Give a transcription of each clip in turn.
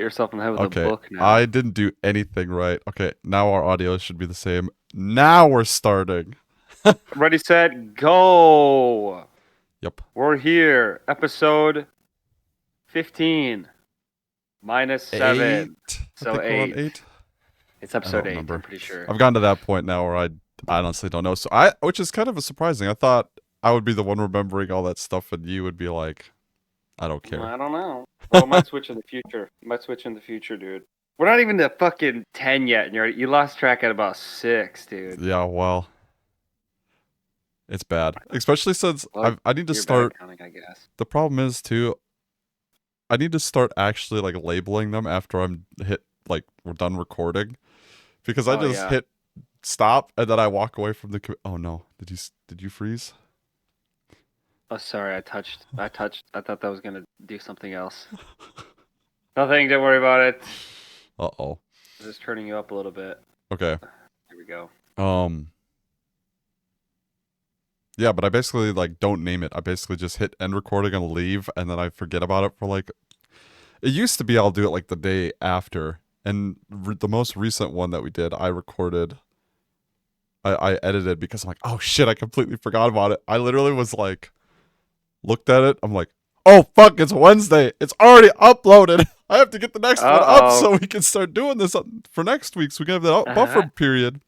yourself in the head with a Okay, book now. I didn't do anything right. Okay, now our audio should be the same. Now we're starting. Ready, set, go. Yep. We're here. Episode 15 minus 7. 8. I So think we're on 8. 8. It's I episode don't 8, I'm remember. pretty sure. I've gotten to that point now where I honestly don't know. Which is kind of surprising. I thought I would be the one remembering all that stuff, and you would be like, I don't care. I don't know. Well, it might switch in the future. It might switch in the future, dude. We're not even to fucking 10 yet, and you lost track at about 6, dude. Yeah, well, it's bad. Especially since Well, I need to you're bad at start. counting, I guess. The problem is too. I need to start actually like labeling them after we're done recording, because I Oh, just yeah. hit stop and then I walk away from oh no, did you freeze? Oh, sorry, I thought that was going to do something else. Nothing, don't worry about it. Uh-oh. Just turning you up a little bit. Okay. Here we go. Um yeah, but I basically like don't name it. I basically just hit end recording and leave, and then I forget about it for like, it used to be I'll do it like the day after. And the most recent one that we did, I recorded, I edited because I'm like, oh shit, I completely forgot about it. I literally was like, looked at it. I'm like, oh fuck, it's Wednesday. It's already uploaded. I have to get the next one up Uh-oh. so we can start doing this for next week. So we can have that buffer period.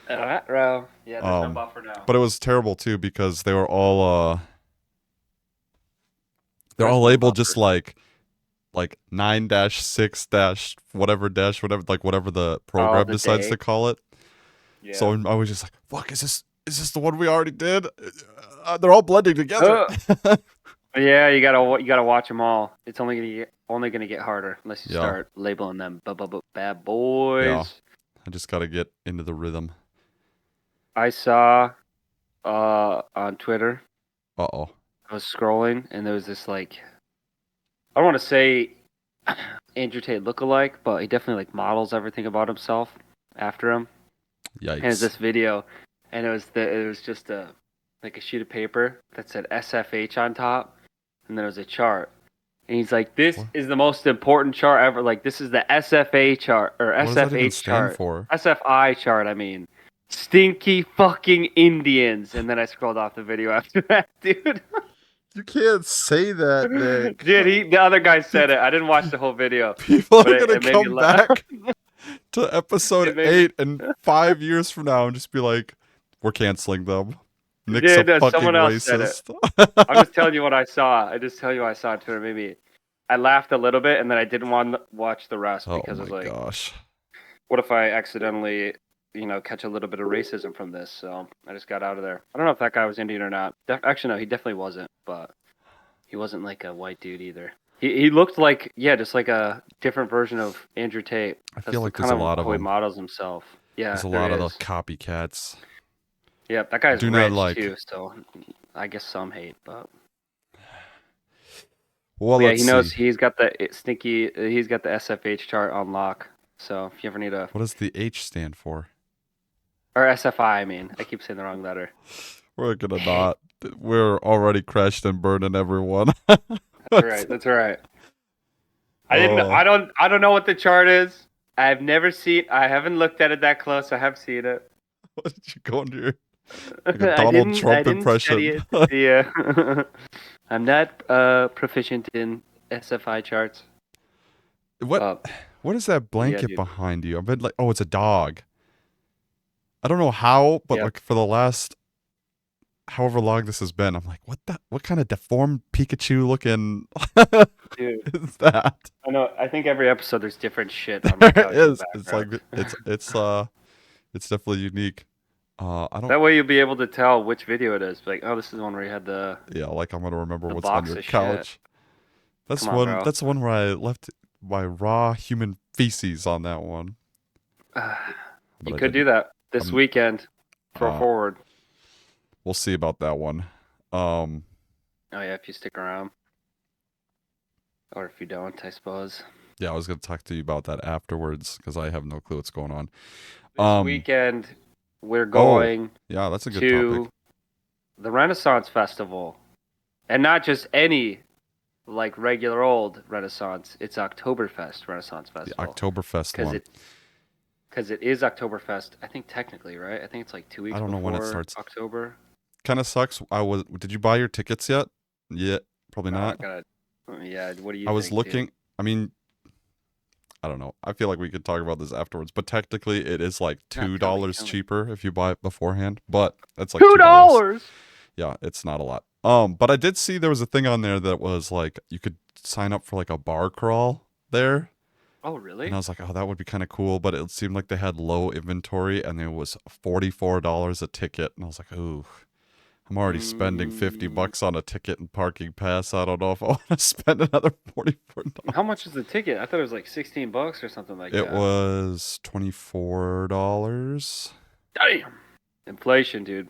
Row. Yeah, there's no Um, buffer now. but it was terrible too because they were all they're There's all no labeled just buffer. like 9-6 dash whatever like whatever the Oh, program the decides day. to call it. Yeah. So I was just like, fuck, is this the one we already did? They're all blending together. Yeah, you gotta watch them all. It's only gonna get harder unless you Yeah, start labeling them bad yeah. boys. I just gotta get into the rhythm. I saw on Twitter. Uh oh. I was scrolling and there was this like I don't want to say Andrew Tate lookalike, but he definitely like models everything about himself after him. And it's Yikes. this video, and it was just a sheet of paper that said SFH on top, and there was a chart. And he's like, "This What? is the most important chart ever. Like, this is the SFA chart or What does that even SFH stand chart, for? SFI chart. I mean, stinky fucking Indians." And then I scrolled off the video after that, dude. You can't say that, Nick. Dude, the other guy said People, it. I didn't watch the whole video, people but are it, gonna it made me come laugh. back to episode It made me. 8 and 5 years from now and just be like, we're canceling them. Nick's a Dude, no, fucking someone else said it. racist. I'm just telling you what I saw. I just tell you what I saw on Twitter. Maybe I laughed a little bit, and then I didn't want to watch the rest Oh because I my was like, gosh. what if I accidentally, catch a little bit of racism from this? So I just got out of there. I don't know if that guy was Indian or not. Actually, no, he definitely wasn't. But he wasn't like a white dude either. He looked like, yeah, just like a different version of Andrew Tate. I That's feel like there's kind a of lot of how he them. models himself. There's Yeah, a there lot of the is. copycats. Yeah, that guy's Do not rich like. too, so I guess some hate, but. Well, Yeah, let's he knows see. he's got the stinky. He's got the SFH chart on lock. So if you ever need a What does the H stand for? or SFI, I mean, I keep saying the wrong letter. We're gonna not. We're already crashed and burning everyone. That's right. That's right. I didn't. Oh, I don't know what the chart is. I've never seen. I haven't looked at it that close. I have seen it. what did you go into? Like a I Donald didn't. I Trump didn't study impression. it. Yeah. I'm not proficient in SFI charts. what? Uh, What is that yeah, blanket dude. behind you? I've been like, oh, it's a dog. I don't know how, but Yeah, like for the last however long this has been, I'm like, what kind of deformed Pikachu looking dude. is that? I know. I think every episode there's different shit on my There it couch in the is. It's like background. it's definitely unique. I don't. That way you'll be able to tell which video it is. Like, oh, this is the one where you had the Yeah, like I'm gonna remember the what's on box your of shit. couch. That's Come on, one. bro. That's the one where I left my raw human feces on that one, but You I could do didn't. that this I'm. weekend for Uh, forward. we'll see about that one. Um, Oh yeah, if you stick around, or if you don't, I suppose. yeah, I was gonna talk to you about that afterwards because I have no clue what's going on. This weekend, we're Oh, going yeah, that's a good to topic. the Renaissance Festival, and not just any like regular old Renaissance. It's Oktoberfest Renaissance The Festival Oktoberfest because one. it is Oktoberfest. I think technically, right? I think it's like two I weeks don't know when it before starts. October. Kind of sucks. Did you buy your tickets yet? Yeah, probably No, I not. gotta. Yeah, what do you I was think, dude? looking. I mean, I don't know. I feel like we could talk about this afterwards, but technically it is like No, $2 tell me. cheaper if you buy it beforehand, but that's like $2. $2. Yeah, it's not a lot. But I did see there was a thing on there that was like you could sign up for like a bar crawl there. Oh, And I really? was like, oh, that would be kind of cool, but it seemed like they had low inventory and it was $44 a ticket. And I was like, ooh, I'm already spending 50 Mm, bucks on a ticket and parking pass. I don't know if I want to spend another $44. how much is the ticket? I thought it was like $16 or something like It that. was $24. Damn. Inflation, dude.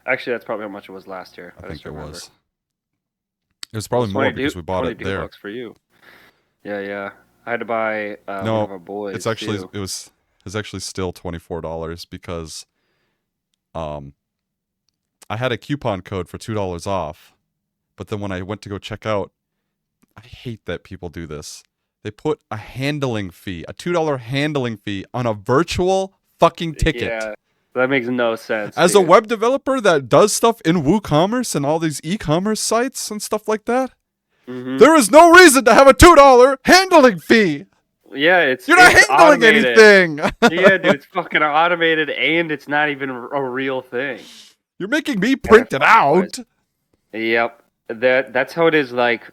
Actually, that's probably how much it was last year. I I just think it remember. was. It was Well, probably it's more because we bought it 22 there. bucks for you. Yeah, yeah. I had to buy one of No, our it's boys actually too. it's actually still $24 because um I had a coupon code for $2 off, but then when I went to go check out, I hate that people do this. They put a handling fee, a $2 handling fee on a virtual fucking ticket. Yeah, that makes no sense, As a dude. web developer that does stuff in WooCommerce and all these e-commerce sites and stuff like that, Hmm. there is no reason to have a $2 handling fee. Yeah, You're not it's handling automated. anything. Yeah, dude, it's fucking automated, and it's not even a real thing. You're making me Yeah, print it fuck you guys. out. Yep, that's how it is. Like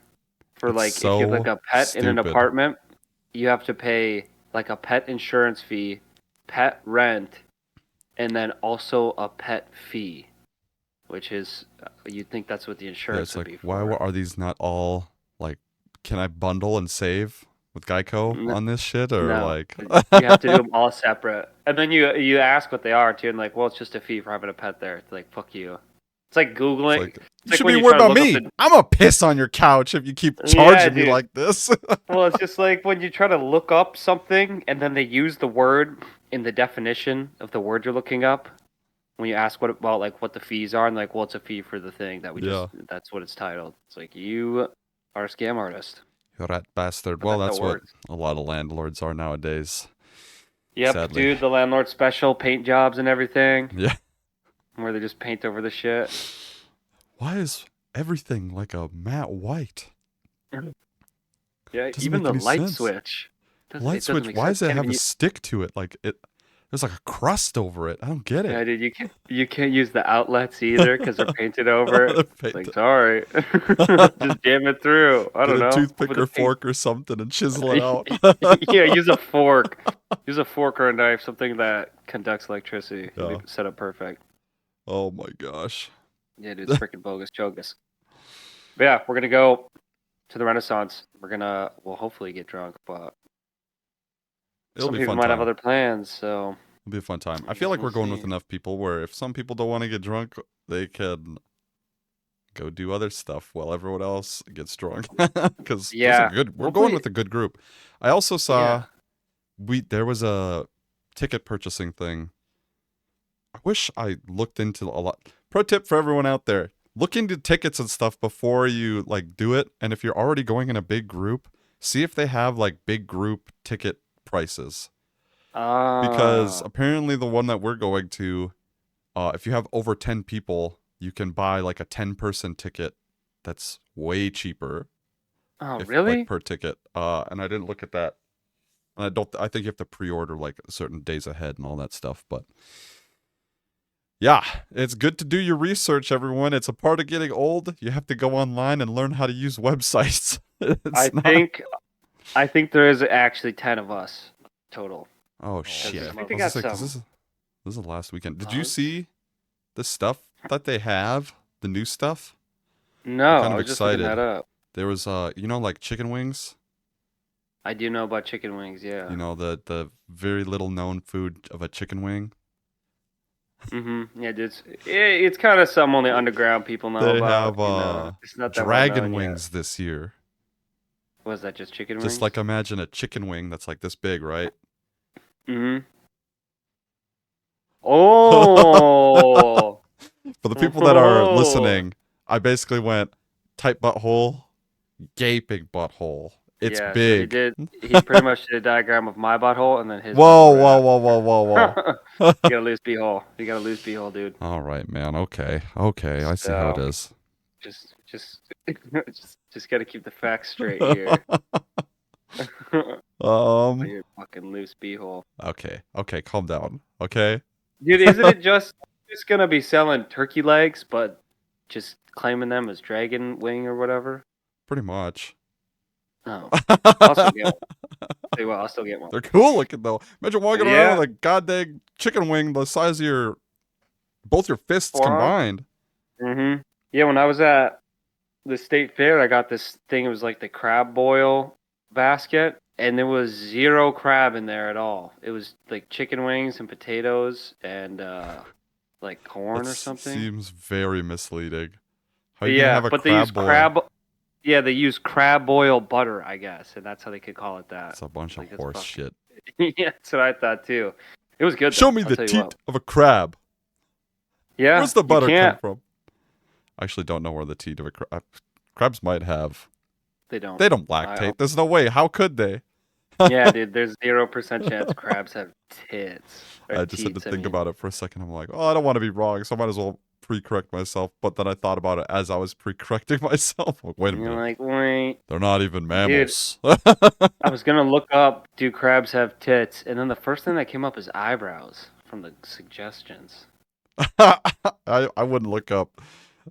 for It's like if you have like so a pet in an stupid. apartment, you have to pay like a pet insurance fee, pet rent, and then also a pet fee, which is you'd think that's what the Yeah, insurance it's would like, be why for. are these not all like, can I bundle and save with Geico N- on this shit? Or No, like, you have to do them all separate, and then you ask what they are too, and like, well, it's just a fee for having a pet there. It's like, fuck you. It's like it's googling. like, you It's like should when be you worried try to about look up me. the. I'm gonna piss on your couch if you keep Yeah, charging me dude. like this. Well, it's just like when you try to look up something, and then they use the word in the definition of the word you're looking up. When you ask what about like what the fees are, and like, well, it's a fee for the thing that we just. Yeah. That's what it's titled. It's like you are a scam artist, You rat bastard. but Well, that's how that's it what works. a lot of landlords are nowadays, Yep, sadly. dude, the landlord special paint jobs and everything, Yeah. where they just paint over the shit. Why is everything like a matte white? Yeah, Doesn't even make the any light sense. switch. Light It doesn't switch, make why sense. does it Can't have even a use, stick to it? Like there's like a crust over it. I don't get it. yeah, dude, you can't use the outlets either because they're painted over. They're It's like painted. sorry, just jam it through. I Get don't a know. toothpick Hopefully or the paint. fork or something and chisel it out. Yeah, use a fork. Use a fork or a knife, something that conducts electricity. It'll Yeah. be set up perfect. Oh my gosh. Yeah, dude, it's freaking bogus chogus. But yeah, we're gonna go to the Renaissance. We'll hopefully get drunk, but It'll some be a people fun might have time. other plans, so It'll be a fun time. I I feel guess like we'll we're going with see. enough people where if some people don't want to get drunk, they can go do other stuff while everyone else gets drunk. Because Yeah, we're going hopefully, with a good group. I also saw yeah. there was a ticket purchasing thing. I wish I looked into a lot. Pro tip for everyone out there: look into tickets and stuff before you like do it. And if you're already going in a big group, see if they have like big group ticket prices. Because Ah, apparently the one that we're going to, if you have over 10 people, you can buy like a 10-person ticket that's way cheaper oh, if like really? per ticket. And I didn't look at that. And I think you have to pre-order like certain days ahead and all that stuff, but yeah, it's good to do your research, everyone. It's a part of getting old. You have to go online and learn how to use websites. I It's not. think I think there is actually 10 of us total. Oh Because shit! I I think they was gonna got say because some this is the last weekend. Did you bugs. see the stuff that they have? The new stuff. I'm No, kind I of was just looking that excited. up. There was like chicken wings. I do know about chicken wings, yeah. The very little known food of a chicken wing. Yeah, dude, it's kind of something only underground people know They about, have It's not that well dragon known yet. wings this year. Was that just chicken Just wings? like imagine a chicken wing that's like this big, right? Mm-hmm. For Oh, the people that are oh, listening, I basically went tight butthole Gaping butthole. It's Yeah, so big. he pretty much did a diagram of my butthole and then his Whoa, butthole right whoa, whoa, after whoa, whoa, that. whoa. You got a loose beehole. You got a loose beehole, dude. All right, man. Okay. Okay. I see how it So is. just just gotta keep the facts straight here. um. Your fucking loose beehole. Okay. Okay. Calm down. Okay. Dude, isn't it just gonna be selling turkey legs, but just claiming them as dragon wing or whatever? Pretty much. Oh, I'll still get one. Tell you what, I'll still get one. They're cool looking though. Imagine walking around Yeah, with a goddamn chicken wing the size of your both your fists forearm. combined. Yeah, when I was at the state fair, I got this thing. It was like the crab boil basket, and there was zero crab in there at all. It was like chicken wings and potatoes and like corn That or something. seems very misleading. How are But you gonna yeah, have a but they use crab boil? crab. Yeah, they use crab boil butter, I guess, and that's how they could call it that. It's a bunch of Like that's horse fucking. shit. Yeah, that's what I thought too. It was good Show though. me I'll the tell you what. teat of a crab. Yeah, Where's the you butter come can't. from? I actually don't know where the teat of a crab. Crabs might have. They don't. They don't I, lactate. There's no way. How could they? yeah, dude. There's 0% chance crabs have tits or I just had to teats. I think mean, about it for a second. I'm like, oh, I don't want to be wrong, so I might as well pre-correct myself. But then I thought about it as I was pre-correcting myself. Like, wait a and you're minute. like, wait, They're not even dude. mammals. I was gonna look up, do crabs have tits? And then the first thing that came up is eyebrows from the suggestions. I wouldn't look up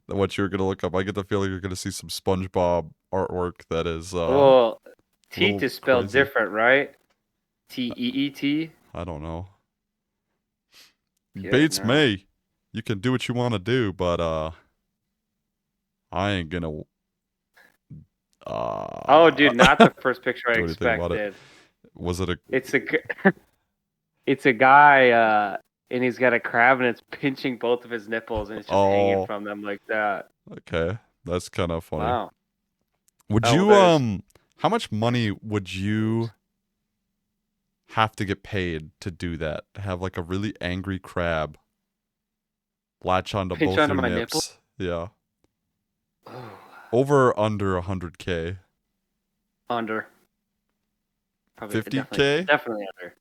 what you're gonna look up. I get the feeling you're gonna see some SpongeBob artwork that is a Well, teeth little is spelled crazy. different, right? Teet. I don't know. Yeah, Bates no. May. You can do what you want to do, but I ain't gonna Oh, dude, not the first picture I do anything about it. expected. Was it a It's a it's a guy, and he's got a crab, and it's pinching both of his nipples, and it's just hanging oh from them like that. okay. That's kind of funny. Wow. Would Oh, well, you there's how much money would you have to get paid to do that? To have like a really angry crab latch onto pinch both onto your my nipple. nips. Yeah. Oh, Over or under 100K. under. Probably 50K? definitely under.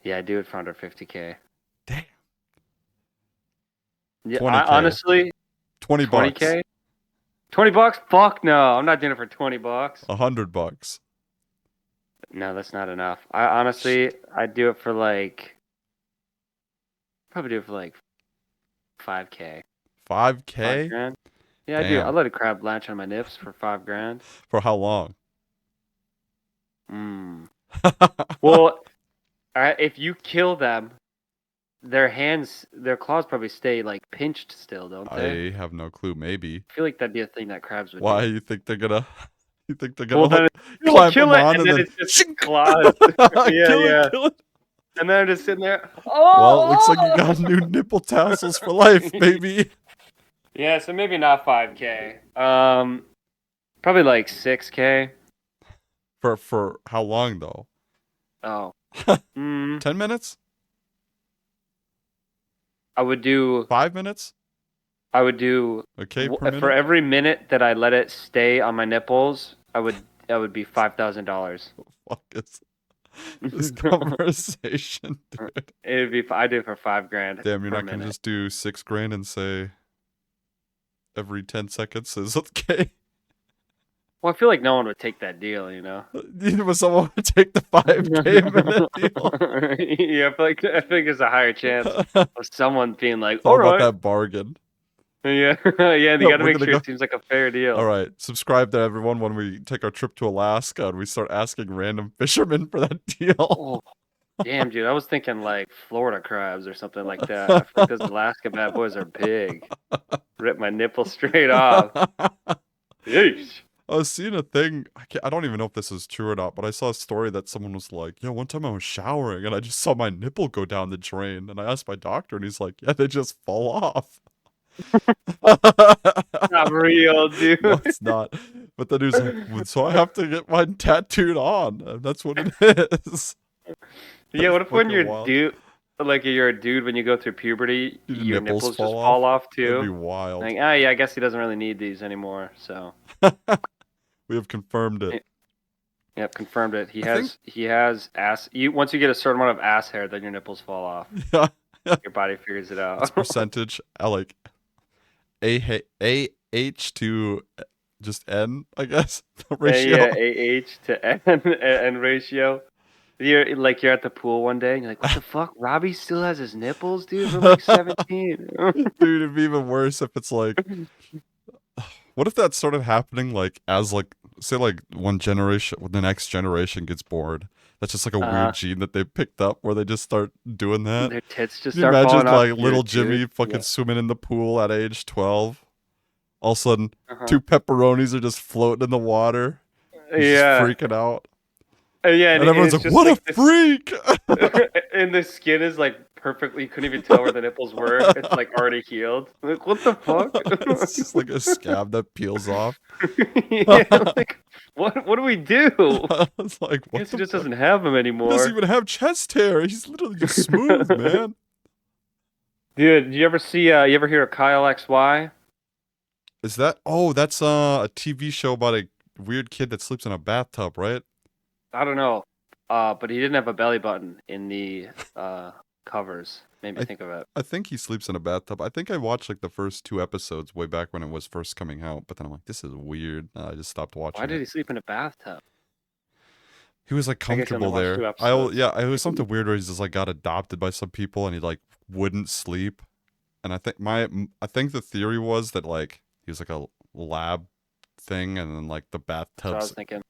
Yeah, I do it for under 50K. Damn. Yeah, 20K. honestly, 20 bucks. 20K? 20 bucks? Fuck no. I'm not doing it for 20 bucks. $100. No, that's not enough. I honestly, I'd do it for like, probably do it for like 5K. 5 5K? grand? Yeah, I do. I'll Damn. let a crab latch on my nips for 5 grand. For how long? Mm. Well, if you kill them, their claws probably stay like pinched still, don't they? I have no clue. Maybe. I feel like that'd be a thing that crabs would Why do. you think they're gonna? You think they're gonna Well, like then you'll clamp kill them it, on and and then then it's just shink! claws. Yeah, Kill it! yeah. Kill it! And then I'm just sitting there. Well, it looks like you Oh! got new nipple tassels for life, baby. Yeah, so maybe not 5K. Probably like 6K. For how long though? Oh. Mm, 10 minutes? I would do 5 minutes? I would do Okay, per for minute. every minute that I let it stay on my nipples, that would be $5,000. Fuck is this conversation, dude? It'd be I do it for 5 grand Damn, you're per not gonna minute. just do 6 grand and say every 10 seconds is okay. Well, I feel like no one would take that deal, you know. But someone would take the 5K minute deal. Yeah, I feel like there's a higher chance of someone being like, It's all "All about right, that bargain. yeah, yeah." You got to We're make gonna sure go. it seems like a fair deal. All right, subscribe to everyone when we take our trip to Alaska and we start asking random fishermen for that deal. Oh, damn, dude, I was thinking like Florida crabs or something like that. I feel like those Alaska bad boys are big. Rip my nipple straight off. Yeesh. I was seeing a thing. I don't even know if this is true or not, but I saw a story that someone was like, "Yeah, one time I was showering and I just saw my nipple go down the drain." And I asked my doctor, and he's like, "Yeah, they just fall off." Not real, dude. No, it's not. But then he was like, "Well, so I have to get mine tattooed on," and that's what it is. Yeah, That's what if when fucking you're wild. dude, like you're a dude when you go through puberty, Your your nipples nipples fall just fall off. off That'd be too. wild. Like, ah, yeah, I guess he doesn't really need these anymore. So, We have confirmed it. yep, confirmed it. I think. He has ass. You once you get a certain amount of ass hair, then your nipples fall off. Yeah. Your body figures it It's out. percentage. I like A H to just N, I guess. The Yeah, ratio. AH to N ratio. You're at the pool one day and you're like, what the fuck? Robbie still has his nipples, dude. We're like 17. Dude, it'd be even worse if it's like, what if that started happening like as like, say like one generation, when the next generation gets bored. That's just like a weird Uh, gene that they picked up where they just start doing that. their tits just Can you start imagine falling off like your little Jimmy dude. fucking Yeah. swimming in the pool at age 12? All of a sudden, Uh-huh. two pepperonis are just floating in the water. He's just Yeah. freaking out. Yeah, And and everyone's it's like, just what a like this, freak! and the skin is like perfectly. You couldn't even tell where the nipples were. It's like already healed. Like, what the fuck? It's just like a scab that peels off. Yeah, like what do we do? It's like, I what guess he the just fuck? doesn't have them He doesn't anymore. even have chest hair. He's literally just smooth, man. Dude, did you ever see? You ever hear of Kyle XY? Is that? Oh, that's a TV show about a weird kid that sleeps in a bathtub, right? I don't know. But he didn't have a belly button in the covers. Made me I think of it. I think he sleeps in a bathtub. I think I watched like the first two episodes way back when it was first coming out, but then I'm like, this is weird. I just stopped Why watching did it. he sleep in a bathtub? He was like I guess you only comfortable watched there. two episodes. Yeah, it was something weird where he's just like got adopted by some people and he like wouldn't sleep. And I think the theory was that like he was like a lab thing and then like the That's what I was bathtubs thinking.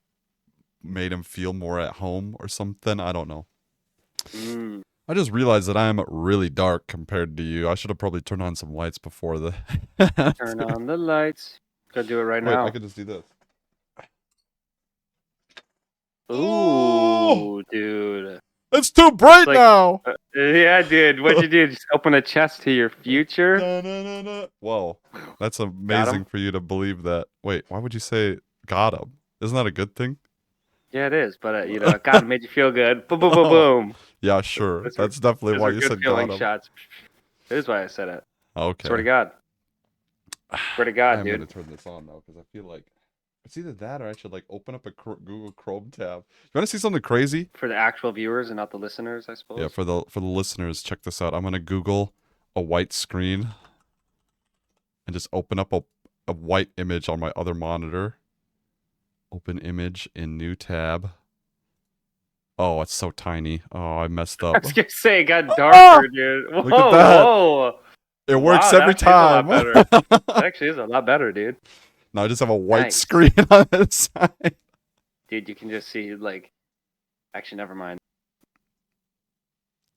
made him feel more at home or something. I don't know. Mm. I just realized that I'm really dark compared to you. I should have probably turned on some lights before the. Turn on the lights. Go do it right Wait, I now. could just do this. Oh, Ooh, dude. it's too bright Like, now. yeah, dude. What'd you do? Just open a chest to your future? Da-na-na-na. Whoa, that's Got amazing him? for you to believe that. Wait, why would you say got him? Isn't that a good thing? Yeah, it is. But God, it made you feel good. Boom, boom, boom, Oh, boom. yeah, sure. Those were, That's definitely those why were you good said got feeling him. shots. That is why I said it. Swear to Okay. God. Swear to I God, am gonna dude. turn this on now because I feel like it's either that or I should like open up a Google Chrome tab. You want to see something crazy? For the actual viewers and not the listeners, I Yeah, suppose. for the listeners, check this out. I'm gonna Google a white screen and just open up a white image on my other monitor. Open image in new tab. Oh, it's so tiny. Oh, I messed I up. was gonna say it got Ah! darker, dude. Whoa, Look at that. whoa. It works Wow, that every actually is a lot time. better. That actually is a lot better, dude. Now I just have a white Nice. screen on the side. Dude, you can just see like actually never mind.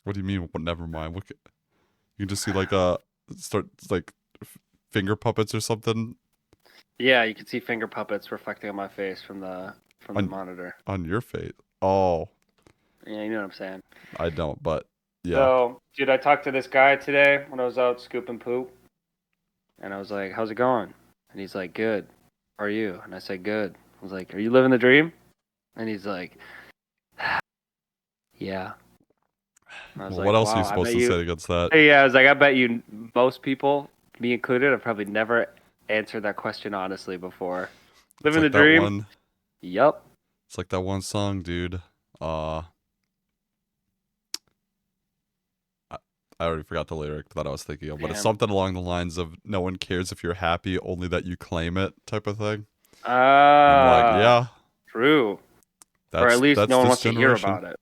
What do you mean? Well, never mind. Look, you can just see like start like finger puppets or something Yeah, you can see finger puppets reflecting on my face from the on monitor. on your face. Oh, Yeah, you know what I'm saying. I don't, but yeah. So, dude, I talked to this guy today when I was out scooping poop, and I was like, "How's it going?" And he's like, "Good. How are you?" And I said, "Good." I was like, "Are you living the dream?" And he's like, "Yeah." And I was Well, what like, else are you "Wow, I supposed bet to you." say against that? Yeah, I was like, "I bet you most people, me included, have probably never answered that question honestly before." It's Living the like that dream? one. Yup. It's like that one song, dude. Uh, I, I already forgot the lyric that I was thinking of, but it's Damn. something along the lines of "No one cares if you're happy, only that you claim it" type of thing. I'm like, Ah, yeah, true. Or at least no one this wants to hear generation. about it.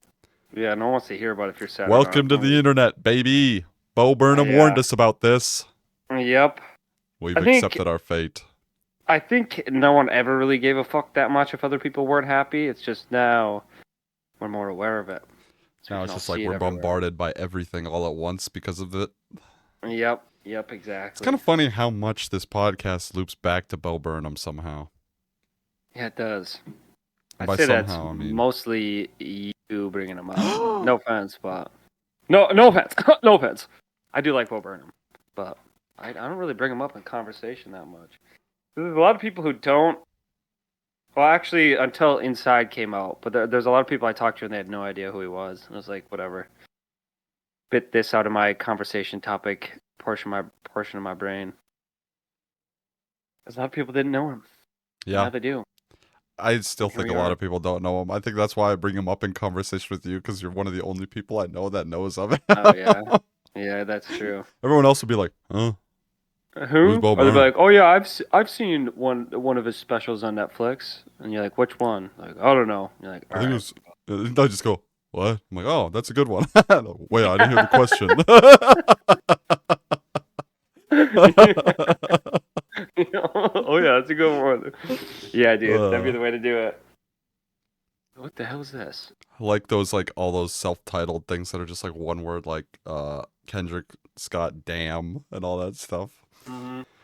Yeah, no one wants to hear about if you're sad or not. Welcome to the internet, baby. Bo Burnham warned Yeah. us about this. Yep. We've I think accepted our fate. I think no one ever really gave a fuck that much if other people weren't happy. It's just now we're more aware of it. So we Now can it's all just like see it we're everywhere. bombarded by everything all at once because of it. Yep, It's exactly. kind of funny how much this podcast loops back to Bo Burnham somehow. Yeah, it does. And I'd by say that's somehow, I mean. mostly you bringing him up. No offense, but no offense, no offense. I do like Bo Burnham, but I don't really bring him up in conversation that much. There's a lot of people who don't. Well, actually, until Inside came out, but there's a lot of people I talked to and they had no idea who he was. And I was like, whatever. spit this out of my conversation topic portion of my brain. Because a lot of people didn't know him. Yeah. Now they do. I still And here think we a lot are. of people don't know him. I think that's why I bring him up in conversation with you, because you're one of the only people I know that knows of it. Oh yeah, yeah, that's true. Everyone else would be like, huh? Who's Who? Bo Or they'll be Burnham? like, "Oh yeah, I've seen one of his specials on Netflix," and you're like, "Which one?" Like, "I don't know." You're like, I "All think it right." was. I just go, what? I'm like, oh, that's a good one. Wait, I didn't hear the question. Oh yeah, that's a good one. Yeah, dude, that'd be uh, the way to do it. What the hell is this? like those, like all those self-titled things that are just like one word, like Kendrick Scott, damn, and all that stuff.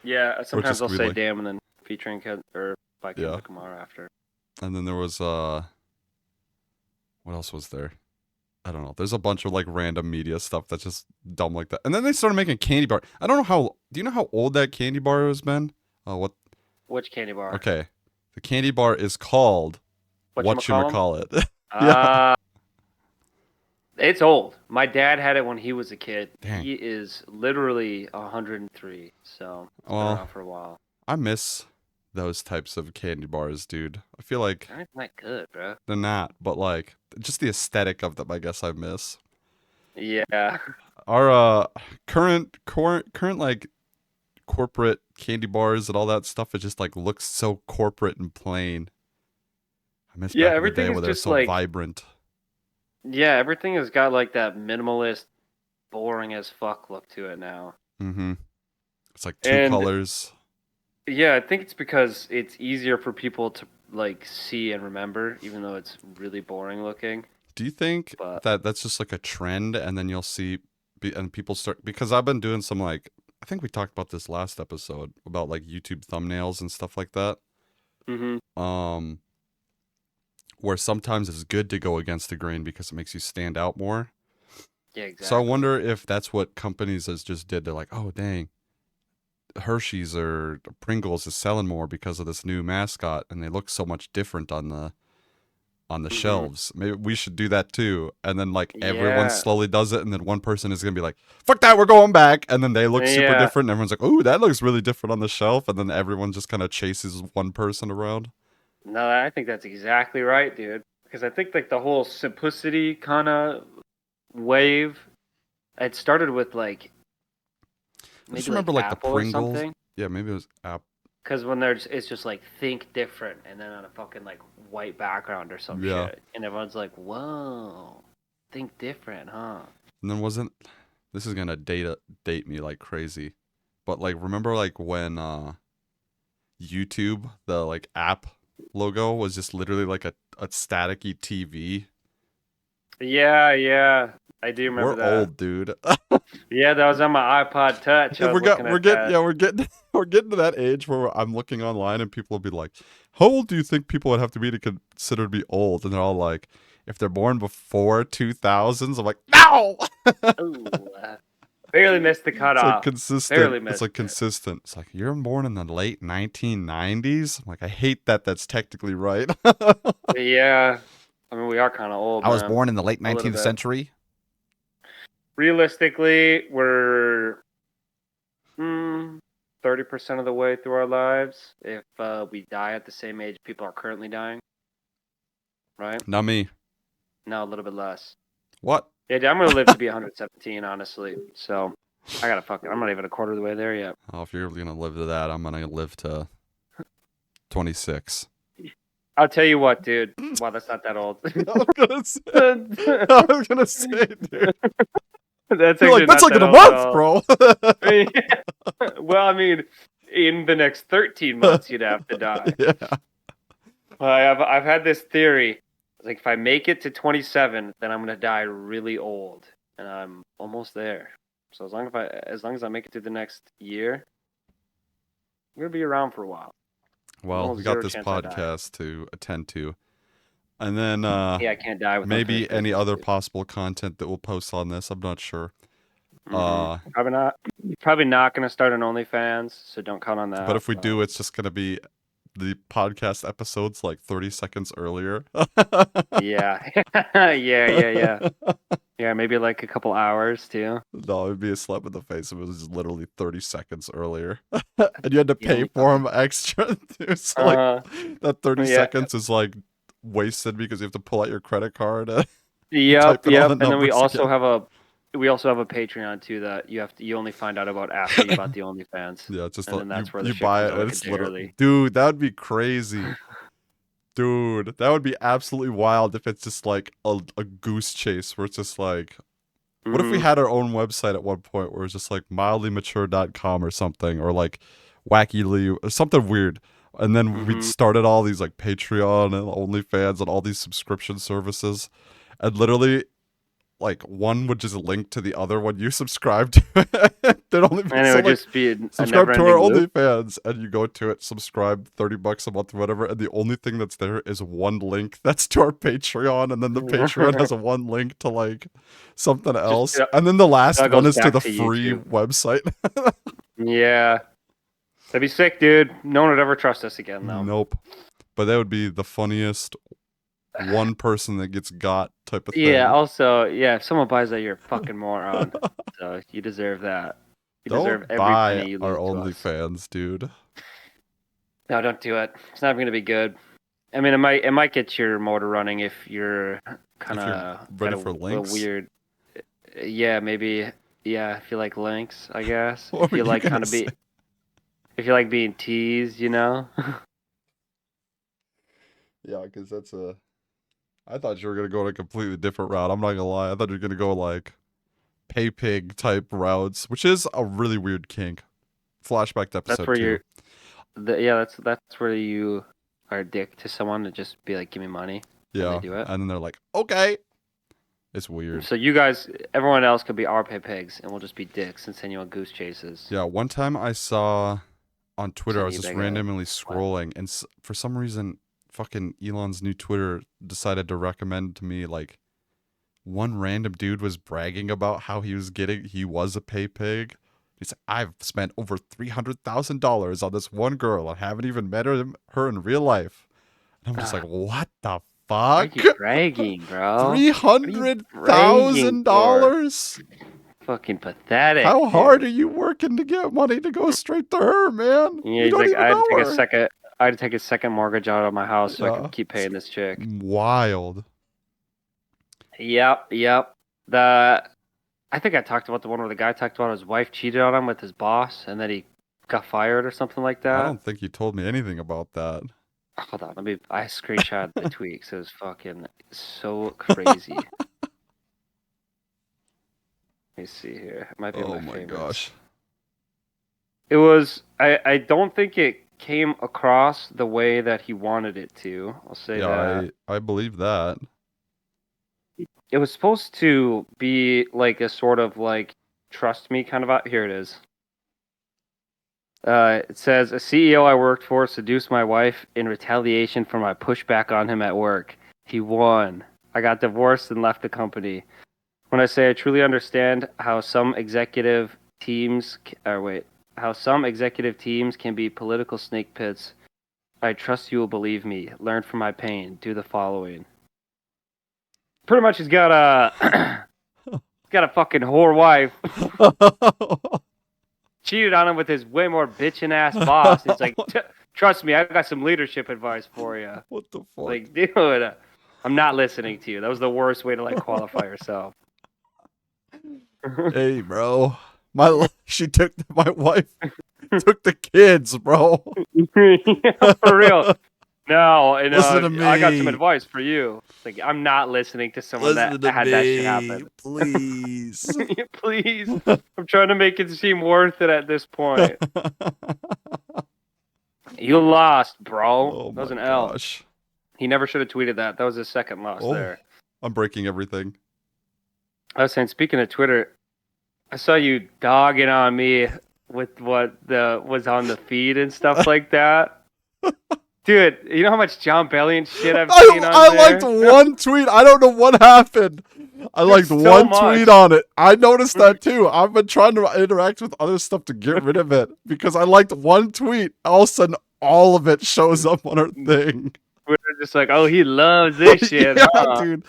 Yeah, Or sometimes just I'll could be say like, "damn" and then featuring or by yeah. Kendrick Lamar after. And then there was what else was there? I don't know. There's a bunch of like random media stuff that's just dumb like that. And then they started making candy bar. I don't know how. Do you know how old that candy bar has been? What? Which candy bar? Okay, the candy bar is called Whatchamacallem? whatchamacallit. Yeah. Uh, it's old. My dad had it when he was a kid. Dang. He is literally 103, so it's been Well, around for a while. I miss those types of candy bars, dude. I feel like They're not that good, bro. they're not, but like just the aesthetic of them, I guess I miss. Yeah. Our current like corporate candy bars and all that stuff, it just like looks so corporate and plain. I miss Yeah, back in the everything day is where they're just so like, vibrant. yeah, everything has got like that minimalist, boring as fuck look to it now. Mm-hmm. It's like two And colors. yeah, I think it's because it's easier for people to like see and remember, even though it's really boring looking. Do you think But that that's just like a trend, and then you'll see, and people start, because I've been doing some like, I think we talked about this last episode about like YouTube thumbnails and stuff like that. hmm Um, where sometimes it's good to go against the grain because it makes you stand out more. yeah, So I exactly. wonder if that's what companies has just did. They're like, oh dang, Hershey's or Pringles is selling more because of this new mascot, and they look so much different on the hmm shelves. Maybe we should do that too. And then like everyone Yeah. slowly does it, and then one person is gonna be like, "Fuck that, we're going back." And then they look super Yeah. different, and everyone's like, "Ooh, that looks really different on the shelf." And then everyone just kind of chases one person around. No, I think that's exactly right, dude. Because I think like the whole simplicity kind of wave, it started with like I just maybe like remember like the Apple or Pringles. something. Yeah, maybe it was app. Because when there's, it's just like think different, and then on a fucking like white background or some Yeah, shit, and everyone's like, "Whoa, think different, huh?" and then wasn't this is gonna date me like crazy, but like remember like when YouTube, the like app logo was just literally like a staticky TV. Yeah, yeah, I do remember We're that. old, dude. Yeah, that was on my iPod Touch. Yeah, I was looking we're at getting that. yeah we're getting we're getting to that age where I'm looking online and people will be like, "How old do you think people would have to be to consider to be old?" And they're all like, "If they're born before 2000s." I'm like, "No!" Ooh, barely missed the It's like cutoff. consistent. Barely It's missed like it. consistent. It's like you're born in the late 1990s. I'm like, I hate that. That's technically right. Yeah, I mean we are kind of old, I was man. born in the late A little 19th bit. century. Realistically, we're 30% of the way through our lives if we die at the same age people are currently dying, right? Not me. No, a little bit less. What? Yeah, I'm gonna live to be 117, honestly. So I gotta I'm not even a quarter of the way there yet. Oh, if you're gonna live to that, I'm gonna live to 26. I'll tell you what, dude. Wow, that's not that old. I was gonna say, I was gonna say, dude. That's You're like, actually that's not like that in a old at month, all. bro. Well, I mean, in the next 13 months, you'd have to die. Yeah. I've had this theory. Like, if I make it to 27, then I'm gonna die really old, and I'm almost there. So as long as I make it through the next year, we're gonna be around for a while. There's Well, we almost got zero this chance I die. podcast to attend to. And then Yeah, I can't die without maybe finished any business, other dude. possible content that we'll post on this. I'm not sure. Mm-mm. Probably not. Probably not gonna start an OnlyFans, so don't count on But that. if we But do, it's just gonna be the podcast episodes like 30 seconds earlier. yeah, yeah, yeah, yeah. Yeah, maybe like a couple hours too. No, it'd be a slap in the face if it was literally 30 seconds earlier. And you had to The pay only for fucking. them extra too. So like Uh, that 30 yeah. seconds is like wasted because you have to pull out your credit card and Yep, type in all yep. the And then numbers again. we also have a Patreon too that you only find out about after you bought the OnlyFans. Yeah, it's just And like then you that's where the you shit buy comes it out and like a it's day literally, early. dude, that would be crazy. Dude, that would be absolutely wild if it's just like a goose chase where it's just like, what if we Hmm. had our own website at one point where it's just like mildlymature.com or something, or like wackily or something weird, and then we'd Hmm. started all these like Patreon and OnlyFans and all these subscription services, and literally like one would just link to the other when you subscribe to it. There'd only be And it so would like, just be a subscribe to our never-ending loop. OnlyFans, and you go to it, subscribe $30 a month or whatever, and the only thing that's there is one link that's to our Patreon, and then the Patreon has a one link to like something Just else, and then the it last all one goes is to back the to free YouTube. website. Yeah, that'd be sick, dude. No one would ever trust us again, though. Nope. But that would be the funniest one person that gets got type of Yeah. thing. Also, yeah, if someone buys that, you're a fucking moron. So you deserve that. You deserve Don't every buy penny you our lose to us. OnlyFans, dude. No, don't do it. It's not gonna be good. I mean, it might get your motor running if you're kind If you're of got ready for a links, weird. Yeah, maybe. Yeah, if you like links, I guess. what were you gonna say? If you like being teased, you know. Yeah, because that's a. I thought you were gonna go a completely different route. I'm not gonna lie. I thought you were gonna go like pay pig type routes, which is a really weird kink. Flashback to That's episode where 2. that's where you are a dick to someone to just be like, give me money, and they Yeah, do it. and then they're like, okay. It's weird. So you guys, everyone else could be our pay pigs, and we'll just be dicks and send you on goose chases. Yeah, one time I saw on Twitter, I Send was you just like randomly what? scrolling, and for some reason, fucking Elon's new Twitter decided to recommend to me like one random dude was bragging about how he was a pay pig. He's like, I've spent over $300,000 on this one girl. I haven't even met her in real life. And I'm just like, Ah, what the why are fuck? you bragging, bro? What are you bragging for? $300,000? Fucking pathetic, How hard dude. are you working to get money to go straight to her, man? Yeah, You he's don't like, even know her. I had to take a second mortgage out of my house so I Yeah, could keep it's paying this chick. wild. Yep, yep. The I think I talked about the one where the guy talked about his wife cheated on him with his boss, and then he got fired or something like I that. don't think you told me anything about that. Hold on, I screenshot the tweet 'cause it was fucking so crazy. Let me see here. It might be in Oh my my favorites. gosh. It was. I don't think it came across the way that he wanted it to. I'll say Yeah, that. I believe that. It was supposed to be like a sort of like trust me kind of here it is. It says a CEO I worked for seduced my wife in retaliation for my pushback on him at work. He won. I got divorced and left the company. When I say I truly understand how some executive teams, how some executive teams can be political snake pits, I trust you will believe me. Learn from my pain. Do the following. Pretty much, he's got a he's got a fucking whore wife. Cheated on him with his way more bitchin' ass boss. He's like, trust me, I got some leadership advice for you. What the fuck? Like, dude, I'm not listening to you. That was the worst way to like qualify yourself. Hey, bro. She took my wife took the kids, bro. Yeah, for real. No, and Listen to I got some me. advice for you. Like, I'm not listening to someone that Listen to had that shit me, happen. please. Please, I'm trying to make it seem worth it at this point. You lost, bro. Oh That was my an L. gosh. He never should have tweeted that. That was his second loss Oh, there. I'm breaking everything. I was saying, speaking of Twitter, I saw you dogging on me with what was on the feed and stuff like that. Dude, you know how much John Bellion shit I've seen on I liked there? one tweet. I don't know what happened. I liked There's so one much. tweet on it. I noticed that too. I've been trying to interact with other stuff to get rid of it because I liked one tweet. All of a sudden, all of it shows up on our thing. We were just like, oh, he loves this shit, Yeah, huh? dude.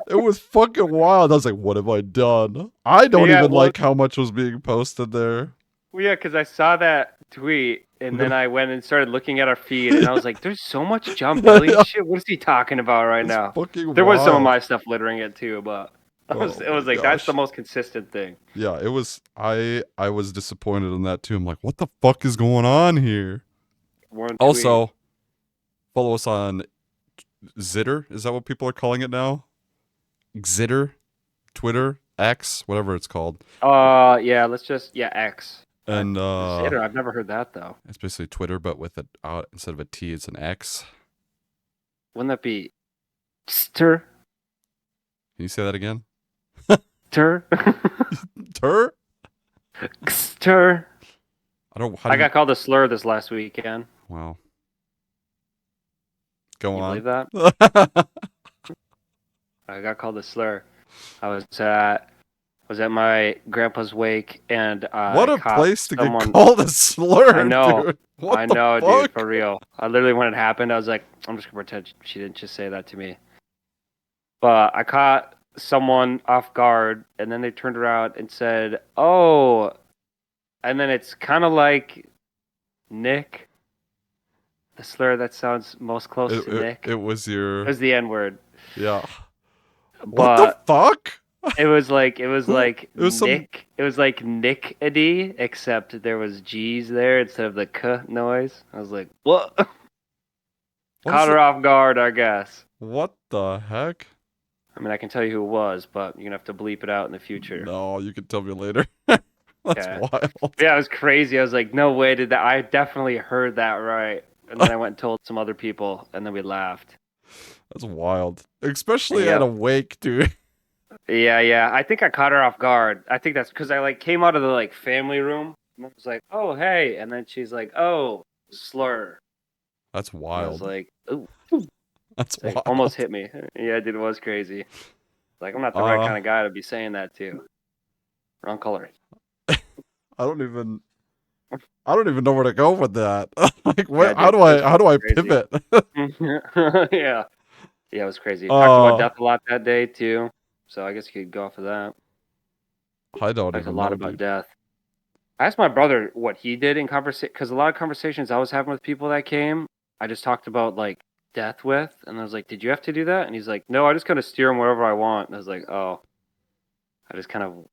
It was fucking wild. I was like, what have I done? I don't Yeah, even well, like how much was being posted there. yeah, because I saw that tweet and then I went and started looking at our feed and I was like, there's so much John Bellion Yeah, shit. What is he talking about right it's now? fucking There was some of wild. my stuff littering it too, but Oh it my was like that's the gosh. most consistent thing. Yeah, it was I was disappointed in that too. I'm like, what the fuck is going on here? One tweet. Also, follow us on Zitter. Is that what people are calling it now? Zitter, Twitter, X, whatever it's called. Yeah, let's just X. And Zitter, I've never heard that though. it's basically Twitter, but with it instead of a T, it's an X. Wouldn't that be stir Can you say that again? stir Tur? stir? I don't. How I do you? got called a slur this last weekend. Wow. Go Can you on. believe that? I got called a slur. I was at my grandpa's wake and What I a caught place to get someone. called a slur, I know, dude. What the dude, fuck? for real. I literally, when it happened, I was like, I'm just gonna pretend she didn't just say that to me. But I caught someone off guard, and then they turned around and said, "Oh," and then it's kind of like Nick, the slur that sounds most close to Nick. It was It your was the N word, yeah. What the but fuck? it was like Who? It was some. Nick. It was like Nick a D, except there was G's there instead of the K noise. I was like, what? What is Caught her it? off guard, I guess. What the heck? I mean, I can tell you who it was, but you're gonna have to bleep it out in the future. No, you can tell me later. That's Okay. wild. Yeah, it was crazy. I was like, no way did that. I definitely heard that right. And then I went and told some other people, and then we laughed. That's wild. Especially at Yep. a wake, dude. Yeah. I think I caught her off guard. I think that's because I like came out of the like family room and I was like, oh hey, and then she's like, oh slur. That's And I was wild. like, ooh, That's it's like wild. almost hit me. Yeah, dude, it was crazy. Like I'm not the right kind of guy to be saying that to. Wrong color. I don't even. I don't even know where to go with that. Like, Yeah, what? dude, it was How do I crazy. pivot? Yeah. Yeah, it was crazy. Talked about death a lot that day too. So I guess you could go off of that. I don't Talked a even lot know, about dude. death. I asked my brother what he did in conversation because a lot of conversations I was having with people that came, I just talked about like death with, and I was like, "Did you have to do that?" And he's like, "No, I just kind of steer him wherever I want." And I was like, "Oh, I just kind of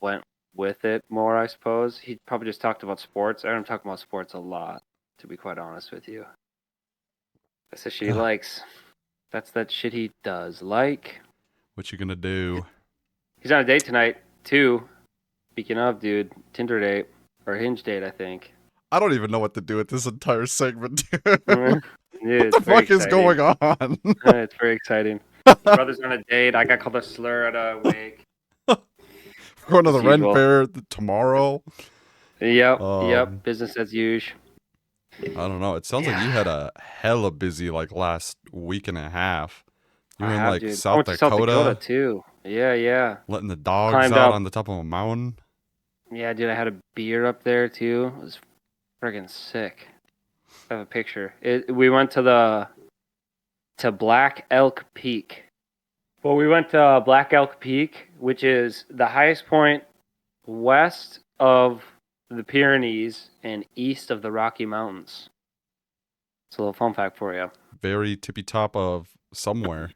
went with it more, I suppose." He probably just talked about sports. I heard him talking about sports a lot, to be quite honest with you. That's the shit he likes. That's that shit he does like. What you gonna do? He's on a date tonight too. Speaking of, dude, Tinder date or Hinge date, I think. I don't even know what to do with this entire segment, dude. Dude, What the it's very fuck is exciting. going on? It's very exciting. My brother's on a date. I got called a slur at a wake. We're going to the As Ren usual. Fair tomorrow. Yep. Business as usual. I don't know. It sounds like you had a hella busy like last week and a half. You I were in have, like dude. I South went to South Dakota Dakota, too. Yeah. letting the dogs Climbed out up. on the top of a mountain. Yeah, dude. I had a beer up there too. It was friggin' sick. I have a picture. We went to Black Elk Peak. Well, we went to Black Elk Peak, which is the highest point west of the Pyrenees and east of the Rocky Mountains. It's a little fun fact for you. Very tippy top of somewhere.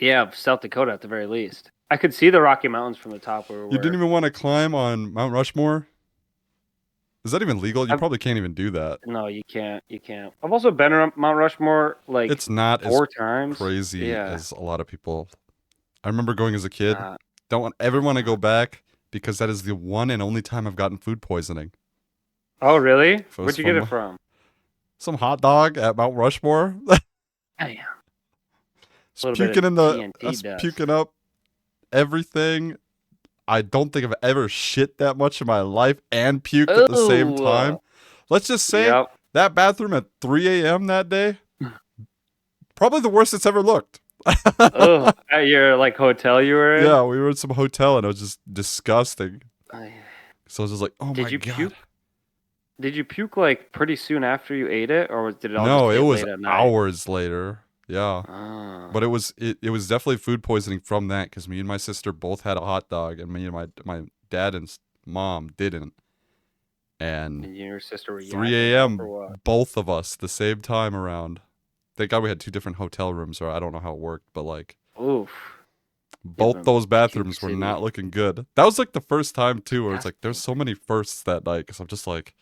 Yeah, South Dakota at the very least. I could see the Rocky Mountains from the top where we You were. didn't even want to climb on Mount Rushmore? Is that even legal? You I've- probably can't even do that. No, you can't. You can't. I've also been around Mount Rushmore like It's not as 4 times. crazy Yeah. as a lot of people. I remember going as a kid. Uh, Don't ever want to go back because that is the one and only time I've gotten food poisoning. oh, really? If it was Where'd you get it from? Some hot dog at Mount Rushmore. Damn. Just Little bit puking of in the TNT us dust. puking up everything. I don't think I've ever shit that much in my life and puked at the same Ooh. time. Let's just say Yep. that bathroom at 3 a.m. that day, probably the worst it's ever looked. Oh, at your like hotel you were in? Yeah, we were at some hotel and it was just disgusting. Ay. So I was just like, oh Did my you god. puke? Did you puke like pretty soon after you ate it, or did it all just No, it hit was late at night? hours later. Yeah. But Oh, it was definitely food poisoning from that because me and my sister both had a hot dog, and me and my dad and mom didn't. And and you and your sister were yakking 3 it up, or a.m. what? both of us the same time around. Thank God we had two different hotel rooms, or I don't know how it worked, but like Oof. You both live in those Puke bathrooms were not City. looking good. That was like the first time too, where it's like there's Disgusting. so many firsts that night. Because I'm just like,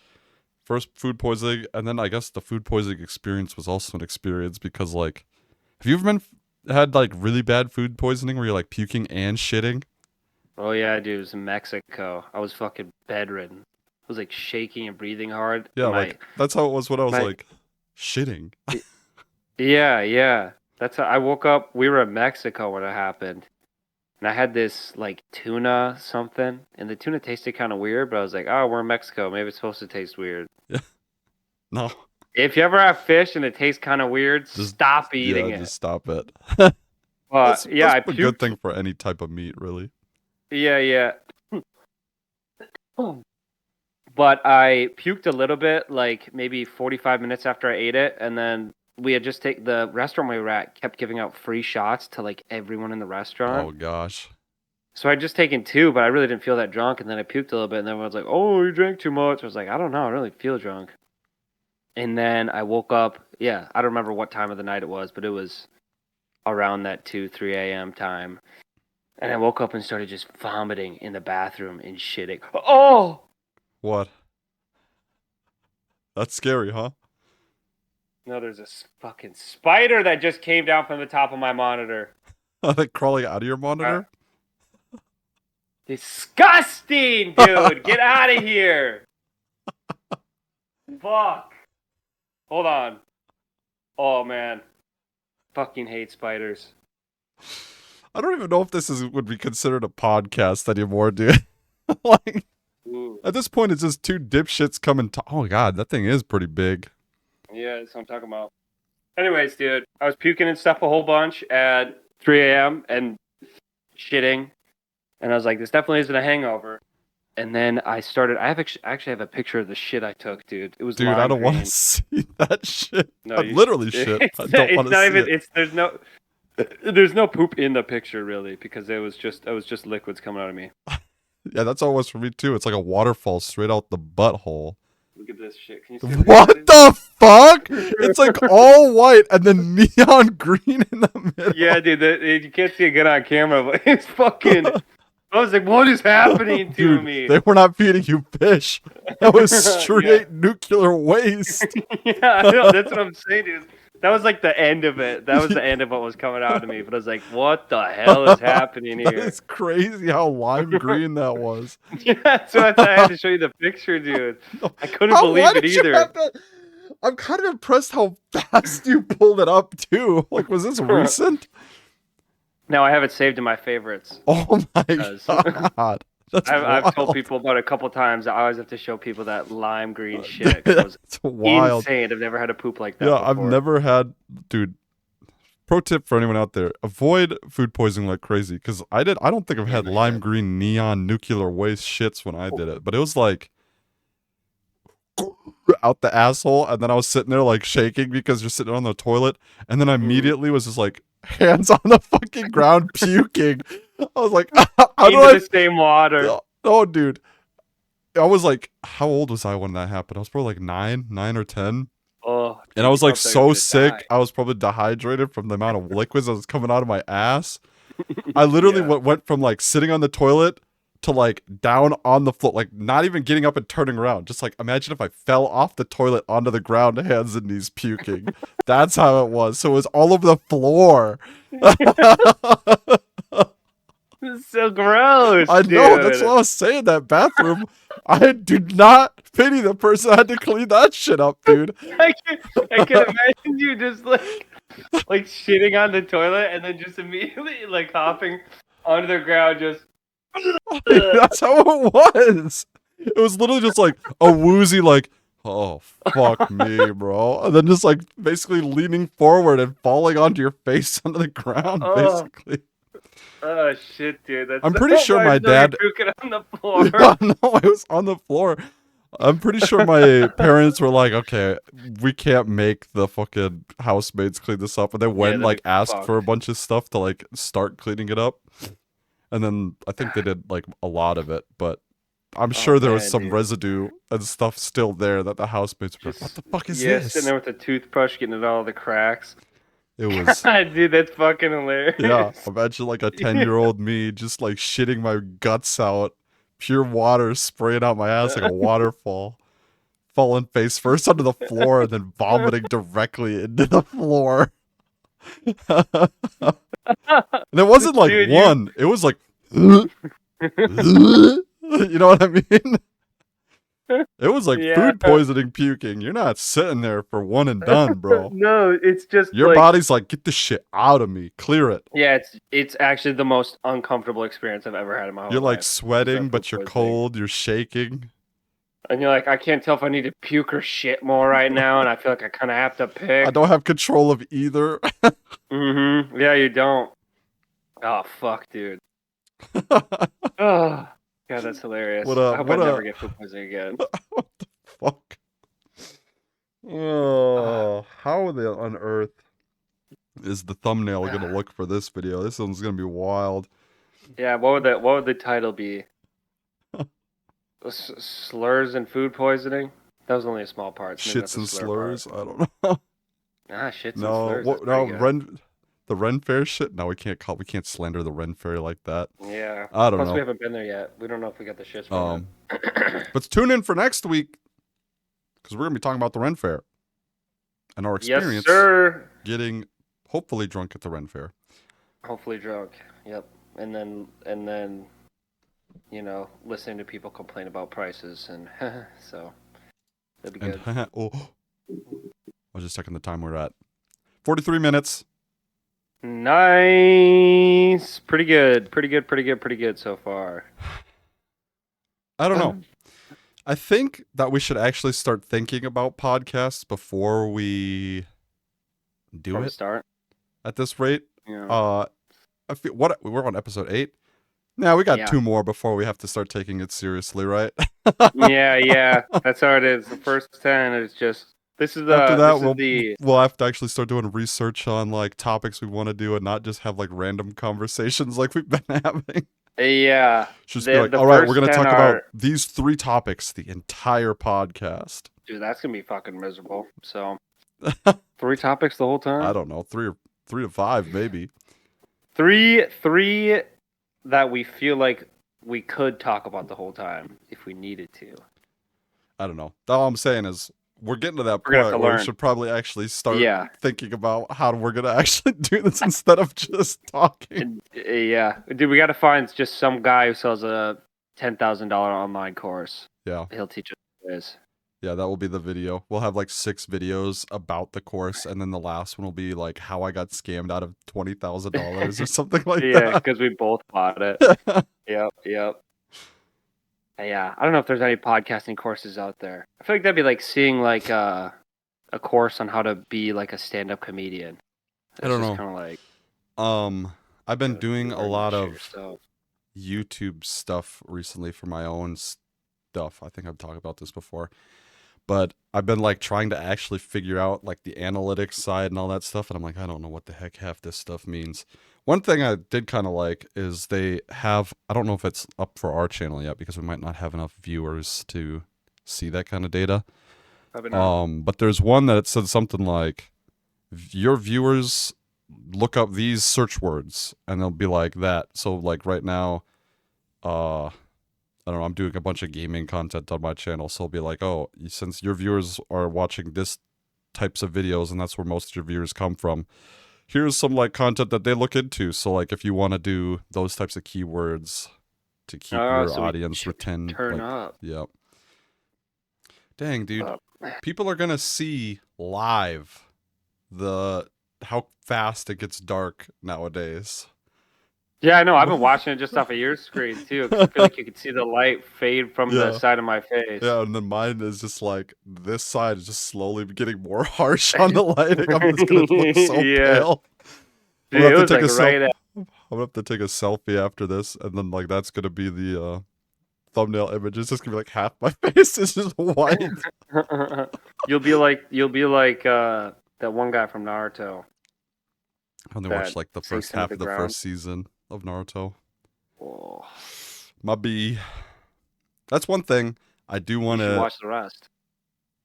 first food poisoning, and then I guess the food poisoning experience was also an experience because like, have you ever had like really bad food poisoning where you're like puking and shitting? Oh yeah, dude, it was in Mexico. I was fucking bedridden. I was like shaking and breathing hard, Yeah, and like that's how it was when I was my like shitting. yeah, yeah. That's how I woke up. We were in Mexico when it happened. And I had this like tuna something, and the tuna tasted kind of weird, but I was like, oh, we're in Mexico. Maybe it's supposed to taste weird. Yeah, no, If you ever have fish and it tastes kind of weird, just stop yeah, eating just it. stop it. But yeah, That's I a good puked. thing for any type of meat, really. Yeah, yeah. But I puked a little bit, like maybe 45 minutes after I ate it, and then we had just take the restaurant we were at kept giving out free shots to like everyone in the restaurant. Oh gosh. So I'd just taken two, but I really didn't feel that drunk, and then I puked a little bit, and then everyone's like, "Oh, you drank too much." I was like, "I don't know, I really feel drunk." And then I woke up. Yeah, I don't remember what time of the night it was, but it was around that 2, 3 a.m. time. And I woke up and started just vomiting in the bathroom and shitting. Oh! What? That's scary, huh? No, there's a fucking spider that just came down from the top of my monitor. Are they crawling out of your Uh, monitor? Disgusting, dude! Get out of here! Fuck! Hold on. Oh, man. Fucking hate spiders. I don't even know if this would be considered a podcast anymore, dude. Like Ooh. at this point, it's just two dipshits coming. Oh god, that thing is pretty big. Yeah, that's what I'm talking about. Anyways, dude, I was puking and stuff a whole bunch at 3 a.m. and shitting, and I was like, this definitely isn't a hangover. And then I started. I have actually have a picture of the shit I took, dude. It was Dude, I lime don't want to green. see that shit. No, I'd you. literally shit. I don't want It's to not see even. it. It's there's no poop in the picture really because it was just liquids coming out of me. Yeah, that's all it was for me too. It's like a waterfall straight out the butthole. Look at this shit. Can you see the picture, What the fuck? It's like please? all white and then neon green in the Yeah, middle. dude, you can't see it good on camera, but it's fucking. I was like, what is happening to Dude, me? they were not feeding you fish. That was Yeah. straight nuclear waste. Yeah, I know. That's what I'm saying, dude. That was like the end of it. That was the end of what was coming out of me. But I was like, what the hell is happening That here? is crazy how lime green that was. Yeah, so that's why I had to show you the picture, dude. I couldn't How, why believe it did you either. have that? I'm kind of impressed how fast you pulled it up too. Like, was this recent? Now I have it saved in my favorites. Oh my Because god, that's I've told wild. people about it a couple times. I always have to show people that lime green shit because it was That's wild. insane. I've never had a poop like that Yeah, I've before. never had, dude. Pro tip for anyone out there: avoid food poisoning like crazy. Because I did. I don't think I've Yeah, had no lime shit. green neon nuclear waste shits when I did it, but it was like out the asshole, and then I was sitting there like shaking because you're sitting on the toilet, and then I Mhm. immediately was just like hands on the fucking ground puking. I was like, how do Into I? the same water. Oh, dude. I was like, how old was I when that happened? I was probably like 9 or 10. Oh, And I dude, you was like probably thought you were so gonna die. sick. I was probably dehydrated from the amount of liquids that was coming out of my ass. I literally Yeah. went from like sitting on the toilet to like down on the floor, like not even getting up and turning around. Just like imagine if I fell off the toilet onto the ground, hands and knees puking. That's how it was. So it was all over the floor. This is so gross, I know. That's what dude. I was saying. That bathroom. I do not pity the person that had to clean that shit up, dude. I can imagine you just like shitting on the toilet and then just immediately like hopping onto the ground just That's how it was. It was literally just like a woozy, like, oh, fuck me, bro. And then just like basically leaning forward and falling onto your face onto the ground, oh basically. oh shit, dude. That's I'm so pretty sure my much. No, you're dad. puking on the floor. Yeah, no, it was on the floor. I'm pretty sure my parents were like, okay, we can't make the fucking housemates clean this up. And they went Yeah, and that'd like be asked for a fucked. bunch of stuff to like start cleaning it up. And then I think they did like a lot of it, but I'm Oh sure there was man, some dude. residue and stuff still there that the housemates were like, what Just the fuck is yeah, sitting this? there with a toothbrush, getting it all the cracks. It was, Dude, that's fucking yeah, hilarious. imagine like a 10-year-old me just like shitting my guts out, pure water spraying out my ass like a waterfall, falling face first onto the floor and then vomiting directly into the floor. And it wasn't like Dude, you one, it was like, you know what I mean? It was like yeah. food poisoning puking. You're not sitting there for one and done, bro. No, it's just Your like body's like, get this shit out of me. Clear it. yeah, it's actually the most uncomfortable experience I've ever had in my You're whole like life. Is sweating, food but you're poisoning. cold, you're shaking. And you're like, I can't tell if I need to puke or shit more right now, and I feel like I kind of have to I pick. don't have control of either. Mm-hmm. Yeah, you don't. Oh fuck, dude. Oh, God, that's hilarious. I hope I what never a get food poisoning again. what the fuck? Ah, Oh, how on earth is the thumbnail gonna ah. look for this video? This one's gonna be wild. Yeah, what would the title be? Slurs and food poisoning? That was only a small part, so maybe not Shits the and slur part. slurs. I don't know. Ah, shits and No, slurs. That's what? pretty No, good. the Ren Fair shit. No, we can't slander the Ren Fair like that. Yeah. I don't Plus, we know. haven't been there yet. We don't know if we got the shits from Um, it. but tune in for next week because we're gonna be talking about the Ren Fair and our Yes, experience sir. getting hopefully drunk at the Ren Fair. Hopefully drunk. Yep. And then listening to people complain about prices and so that'd be And good. oh, I was just checking the time we're at. 43 minutes. Nice. Pretty good. Pretty good. Pretty good. Pretty good so far. I don't know. I think that we should actually start thinking about podcasts before we do Probably it start. at this rate. Yeah. Uh, I feel what we're on episode 8. Now we got Yeah. 2 more before we have to start taking it seriously, right? Yeah. Yeah. That's how it is. The first 10 is just this is After the that, this is the we'll have to actually start doing research on like topics we want to do and not just have like random conversations like we've been having. yeah. Should just be The like, the all right, we're first gonna 10 talk about are these 3 topics the entire podcast. dude, that's gonna be fucking miserable. So 3 topics the whole I time? don't know, 3 to 5 maybe. Three that we feel like we could talk about the whole time if we needed to. I don't know. All I'm saying is we're getting to that We're gonna have point to where we learn. should probably actually start Yeah. thinking about how we're gonna actually do this instead of just talking. And, yeah. Dude, we gotta find just some guy who sells a $10,000 online course. Yeah. He'll teach us what it is. Yeah, that will be the video. We'll have like 6 videos about the course, and then the last one will be like how I got scammed out of $20,000 or something like Yeah, because we both bought it. that. Yep, yep. Yeah, I don't know if there's any podcasting courses out there. I feel like that'd be like seeing like a course on how to be like a stand-up comedian. I It's don't just know. kind of like I've been gotta doing a learn that lot shit of yourself. YouTube stuff recently for my own stuff. I think I've talked about this before. But I've been like trying to actually figure out like the analytics side and all that stuff, and I'm like, I don't know what the heck half this stuff means. One thing I did kind of like is they have, I don't know if it's up for our channel yet because we might not have enough viewers to see that kind of data. Probably not. But there's one that it said something like your viewers look up these search words and they'll be like that. So like right now, I don't know, I'm doing a bunch of gaming content on my channel, so I'll be like, oh, since your viewers are watching this types of videos and that's where most of your viewers come from, here's some like content that they look into. So like if you want to do those types of keywords to keep Oh, your so we audience should retained, turn like, up. yeah. Dang, dude. Up. People are gonna see live the how fast it gets dark nowadays. Yeah, I know. I've been watching it just off of your screen too. 'Cause I feel like you could see the light fade from the Yeah. side of my face. Yeah, and then mine is just like this side is just slowly getting more harsh on the lighting. I'm just gonna look so Yeah. pale. I'm Dude, gonna it have to was take like a right at I'm gonna have to take a selfie after this, and then like that's gonna be the thumbnail image. It's just gonna be like half my face is just white. You'll be like that one guy from Naruto I only watched that like the sinks first into half the of the ground. first season of Naruto. Oh, My B. That's one thing I do you want should to. watch the rest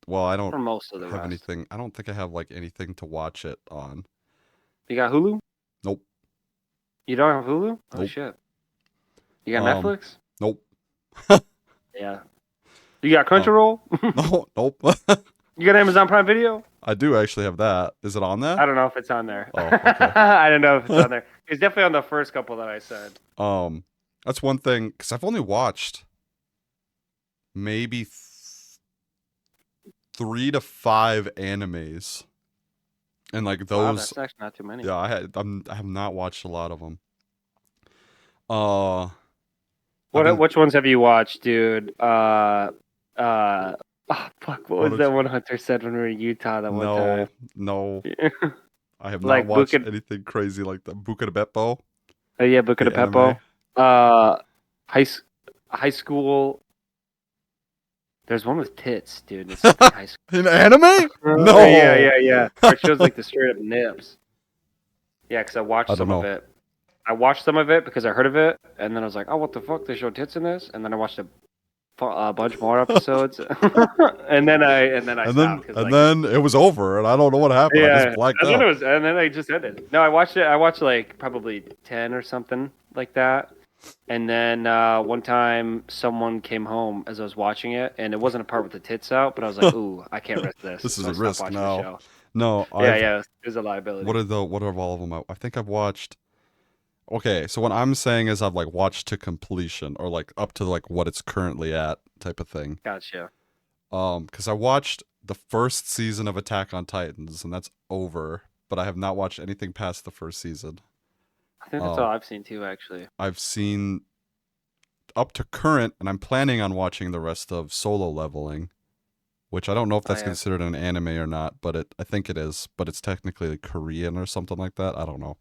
Well, I don't or most of the have rest. anything. I don't think I have like anything to watch it on. You got Hulu? Nope. You don't have Hulu? Oh Nope. shit. You got Um. Netflix? Nope. Yeah. You got Uh, Crunchyroll? no. Nope. You got Amazon Prime Video? I do actually have that. Is it on that? I don't know if it's on there. Oh, okay. I don't know if it's on there. It's definitely on the first couple that I said. um, that's one thing because I've only watched maybe 3 to 5 animes, and like Wow, those, that's actually not too many. yeah, I have not watched a lot of them. Uh, I've been Which ones have you watched, dude? Oh, fuck, what why was don't that you- one Hunter said when we were in Utah that one no, time? no, I have not Like watched Buka, anything crazy like that. Buka de Beppo, yeah, Buka de the anime. Beppo. Uh, high s- high school. There's one with tits, dude. It's something high school. An anime? Yeah, No. yeah, yeah. Where it shows like the straight up nips. Yeah, because I watched I don't some of know. it. I watched some of it because I heard of it, and then I was like, "Oh, what the fuck? They show tits in this?" And then I watched a bunch more episodes, and then I stopped because And like, then it was over, and I don't know what happened. I just yeah, blacked and then out. I just ended. No, I watched it. I watched like probably 10 or something like that, and then one time someone came home as I was watching it, and it wasn't a part with the tits out, but I was like, "Ooh, I can't risk this," This is so I a stopped risk watching the now. show. No, Yeah, I've yeah, it was a liability. what are all of them? I think I've watched. Okay, so what I'm saying is I've like watched to completion or like up to like what it's currently at type of thing. Gotcha. Because I watched the first season of Attack on Titans and that's over, but I have not watched anything past the first season. I think that's all Um, I've seen too, actually. I've seen up to current, and I'm planning on watching the rest of Solo Leveling, which I don't know if Oh that's yeah. considered an anime or not, but I think it is, but it's technically like Korean or something like that. I don't know.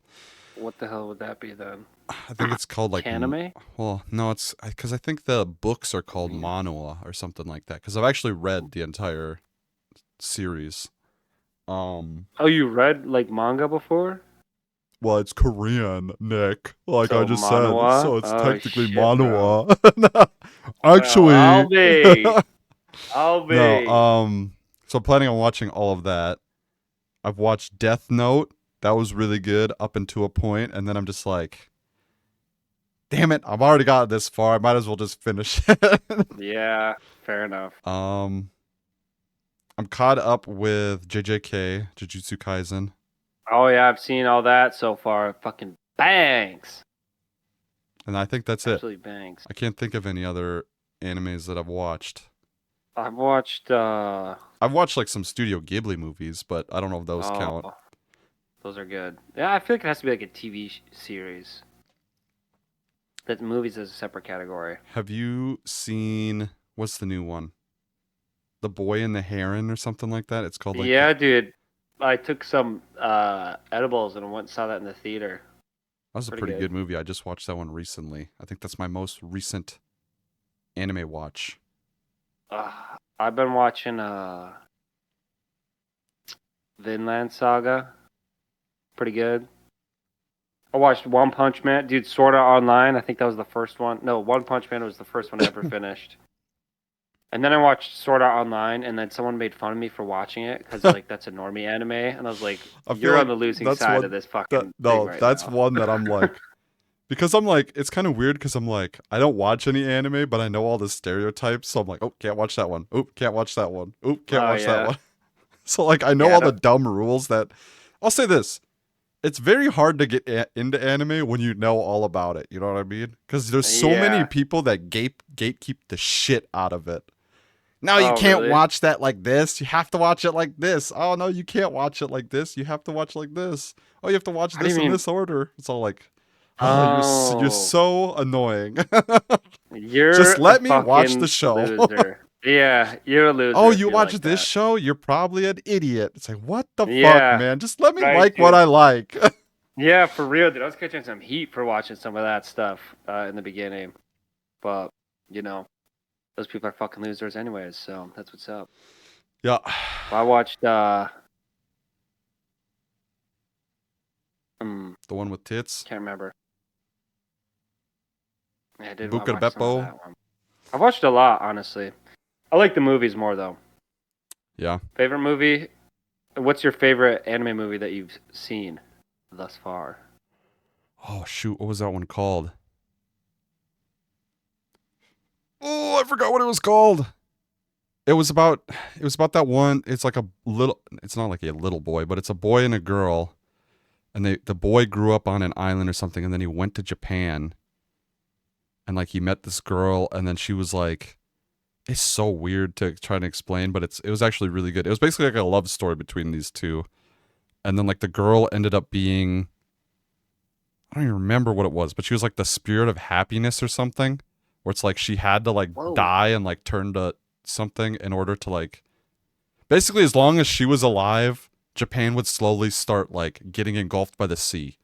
What the hell would that be then? I think it's called like Kaname? well, no, it's because I think the books are called Korean. manhwa or something like that. Because I've actually read the entire series. Um, Oh, you read like manga before? well, it's Korean, Nick, like I So just said, manhwa? so it's Oh technically shit, bro. manhwa. Well, I'll Actually, be. I'll no. be. So I'm planning on watching all of that. I've watched Death Note. That was really good up until a point, and then I'm just like, damn it, I've already got this far. I might as well just finish it. Yeah, fair enough. I'm caught up with JJK, Jujutsu Kaisen, Oh yeah, I've seen all that so far. Fucking bangs. and I think that's it. Absolutely bangs. I can't think of any other animes that I've watched. I've watched I've watched like some Studio Ghibli movies, but I don't know if those count. oh, those are good. Yeah, I feel like it has to be like a TV series. That movies is a separate category. Have you seen what's the new one? The Boy and the Heron or something like that? It's called like Yeah, dude. I took some edibles and went and saw that in the theater. that was a Pretty pretty good. good movie. I just watched that one recently. I think that's my most recent anime watch. I've been watching Vinland Saga. Pretty good. I watched One Punch Man, dude. Sword Art Online. I think that was the first one. No, One Punch Man was the first one I ever finished. And then I watched Sword Art Online, and then someone made fun of me for watching it because like that's a normie anime, and I was like, I feel "You're on like the losing that's side of one this that fucking thing no, right that's now." one that I'm like because I'm like it's kind of weird because I'm like I don't watch any anime, but I know all the stereotypes, so I'm like, oh, can't watch that one. Oh, can't watch that one. Oh, can't Oh watch that yeah, one. So like I know yeah. all the dumb rules that I'll say this. It's very hard to get into anime when you know all about it. You know what I mean? Because there's so many Yeah. people that gatekeep the shit out of it. No, you Oh can't really? watch that like this. You have to watch it like this. Oh no, you can't watch it like this. You have to watch like this. Oh, you have to watch How do you this in mean? this order. It's all like, oh, you're Oh, so annoying. you're Just a let me watch the fucking show. loser. Yeah, you're a Oh, loser if you you're watch like this that. show? You're probably an idiot. It's like, what the fuck, Yeah, man? Just let me right, like what dude. I like. Yeah, for real, dude. I was catching some heat for watching some of that stuff in the beginning, but you know, those people are fucking losers anyways. So that's what's up. Yeah. Well, I watched The one with tits. can't remember. Yeah, I did. I Buca de watched some of Beppo. that one. I've watched a lot, honestly. I like the movies more though. Yeah. Favorite movie? What's your favorite anime movie that you've seen thus far? Oh shoot, what was that one called? Oh, I forgot what it was called. It was about that one. It's like a little. It's not like a little boy, but it's a boy and a girl, and the boy grew up on an island or something, and then he went to Japan, and like he met this girl, and then she was like, it's so weird to try to explain, but it was actually really good. It was basically like a love story between these two, and then like the girl ended up being, I don't even remember what it was, but she was like the spirit of happiness or something, where it's like she had to like Whoa. die and like turn to something in order to like, basically as long as she was alive, Japan would slowly start like getting engulfed by the sea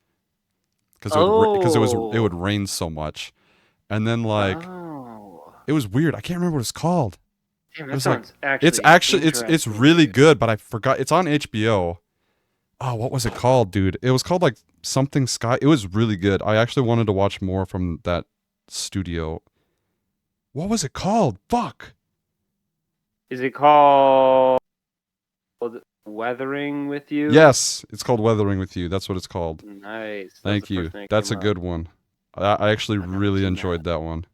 because it would Oh. rain so much, and then like Oh. it was weird. I can't remember what it's called. Damn, It that was like sounds actually it's interesting, really dude. good, but I forgot. It's on HBO. Oh, what was it called, dude? It was called like something Sky. It was really good. I actually wanted to watch more from that studio. What was it called? Fuck. Is it called Weathering with You? Yes, it's called Weathering with You. That's what it's called. Nice. That was the Thank you. first thing that That's came a up. good one. I actually I've never really seen enjoyed that. that one.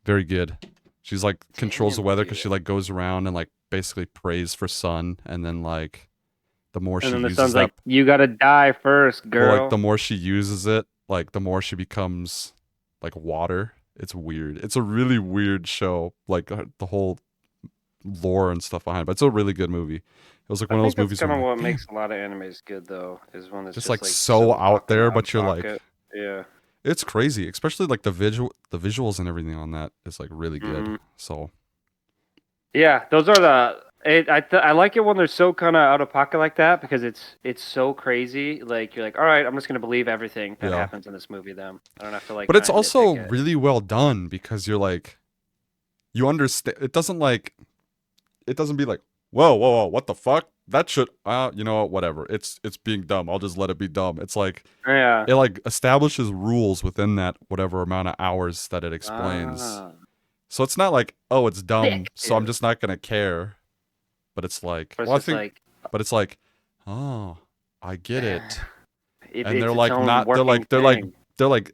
Very good. She's like controls the Damn, weather because she dude. like goes around and like basically prays for sun, and then like the more And she then the uses son's that, like, "You gotta die first, well, like the girl." more she uses it, like the more she becomes like water. It's weird. It's a really weird show. Like the whole lore and stuff behind it. But it's a really good movie. It was like I one of think those that's movies where kind I'm of like, what damn, makes a lot of animes good, though, is one that's just just like like so so out fucking there, out of but you're like, pocket. Yeah. it's crazy. Especially like the visuals and everything on that is like really good. hmm So Yeah, those are the. I like it when they're so kind of out of pocket like that because it's so crazy. Like you're like, all right, I'm just gonna believe everything that yeah, happens in this movie. Then I don't have to like but try it's and nitpick also it. really well done because you're like, you understand. It doesn't like, it doesn't be like, whoa, what the fuck? That should, you know what, whatever. It's being dumb. I'll just let it be dumb. It's like, Yeah. it like establishes rules within that whatever amount of hours that it explains. Ah. So it's not like, oh, it's dumb, Thick, so I'm dude. just not gonna care. But it's like, But it's well, I just think, like but it's like, oh, I get it. And they're it's its like own not, working thing. they're like,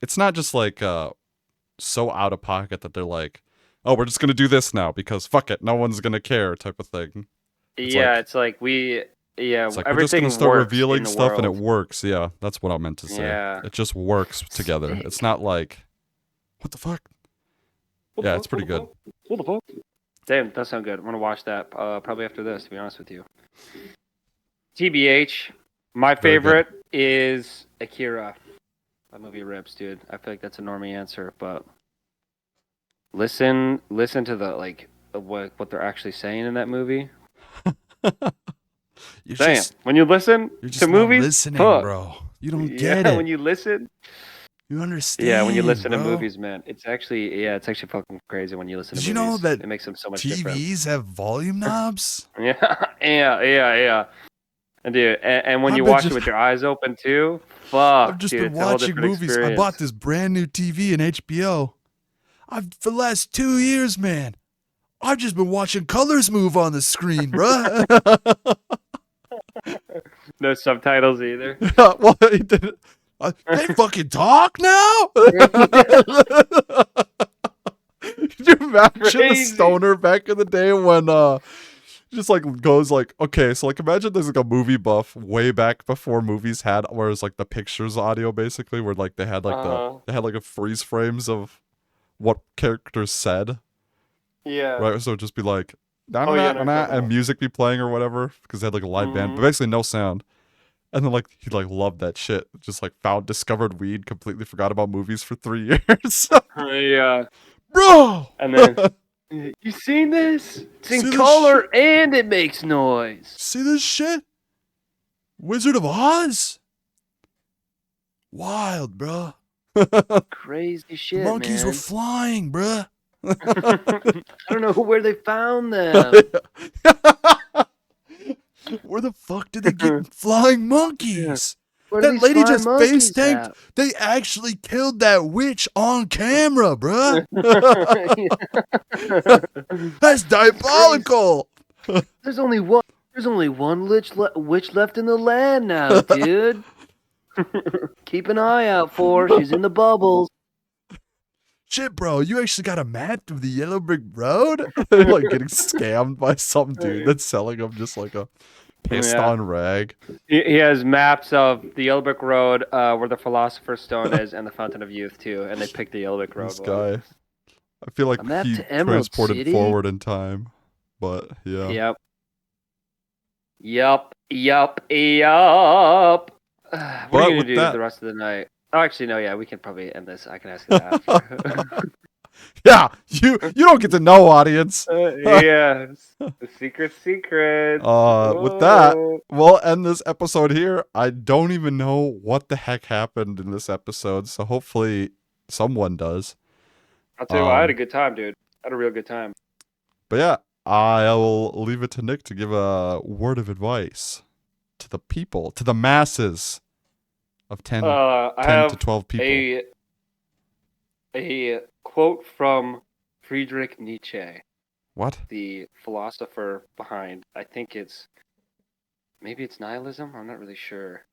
it's not just like so out of pocket that they're like, oh, we're just gonna do this now because fuck it, no one's gonna care type of thing. It's Yeah, like, it's like it's like we're just gonna everything start works in revealing the stuff and it world. works. Yeah, that's what I meant to say. Yeah. It just works together. It's Sick. not like, what the fuck? What the Yeah, it's fuck? What pretty the good. fuck? What the fuck? Damn, that sounds good. I'm gonna watch that probably after this. To be honest with you, TBH, my Very good. favorite is Akira. That movie rips, dude. I feel like that's a normie answer, but listen to the like what they're actually saying in that movie. you're Damn, just when you listen you're to just not movies, listening, fuck. bro. You don't get Yeah, it. when you listen, You yeah, when you understand, listen to bro. movies, man, it's actually fucking crazy when you listen to Did you know movies. that It makes them so much different. TVs have volume knobs? Yeah, yeah. And dude, and when I've you been watch it just with your eyes open too, I've fuck, just dude, been it's a whole watching different movies. I bought experience. this brand new TV in HBO. I've for the last 2 years, man. I've just been watching colors move on the screen, bruh. No subtitles either. Well, he did. They fucking talk now. Could you imagine the Crazy. stoner back in the day when just like goes like, okay, so like imagine there's like a movie buff way back before movies had, where it's like the pictures audio basically, where like Uh, they had like a freeze frames of what characters said, yeah. right? So it'd just be like na na Oh yeah, na I know na what you're na, talking and about. music be playing or whatever because they had like a live band, but Mm-hmm. basically no sound. And then like he like loved that shit. Just like discovered weed, completely forgot about movies for 3 years. Yeah. Bro, And then you seen this? It's in see this shit? color and it makes noise. See this shit? Wizard of Oz? Wild, bro. Crazy The shit, monkeys were man. flying, bruh. I don't know where they found them. Where the fuck did they get flying Yeah. monkeys? Where do That these lady flying just face monkeys tanked. at? They actually killed that witch on camera, bruh. That's That's crazy. diabolical. There's only one. There's only one witch left in the land now, dude. Keep an eye out for her. She's in the bubbles. Shit, bro, you actually got a map of the yellow brick road? Like getting scammed by some dude that's selling him just like a pissed Yeah. on rag. He has maps of the Yellow Brick Road, where the Philosopher's Stone is, and the Fountain of Youth too. And they picked the Yellow Brick Road This one. guy. I feel like A map he to Emerald transported City. forward in time. But yeah. Yep. Yup. Yup. Yup. What are But you gonna with do the that, rest of the night? Oh, actually, no. Yeah, we can probably end this. I can ask you that after. yeah, you don't get to know, audience. Yes. The secrets. With that, Whoa. we'll end this episode here. I don't even know what the heck happened in this episode, so hopefully someone does. I'll tell you what, I had a Um, good time, dude. I had a real good time. but yeah, I'll leave it to Nick to give a word of advice to the people, to the masses of 10, I 10 to have 12 people. a quote from Friedrich Nietzsche, What? the philosopher behind. I think maybe it's nihilism. I'm not really sure.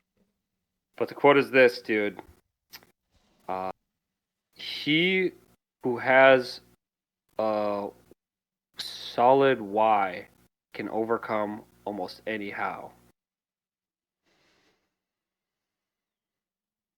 But the quote is this, dude. Uh, he who has a solid why can overcome almost any how.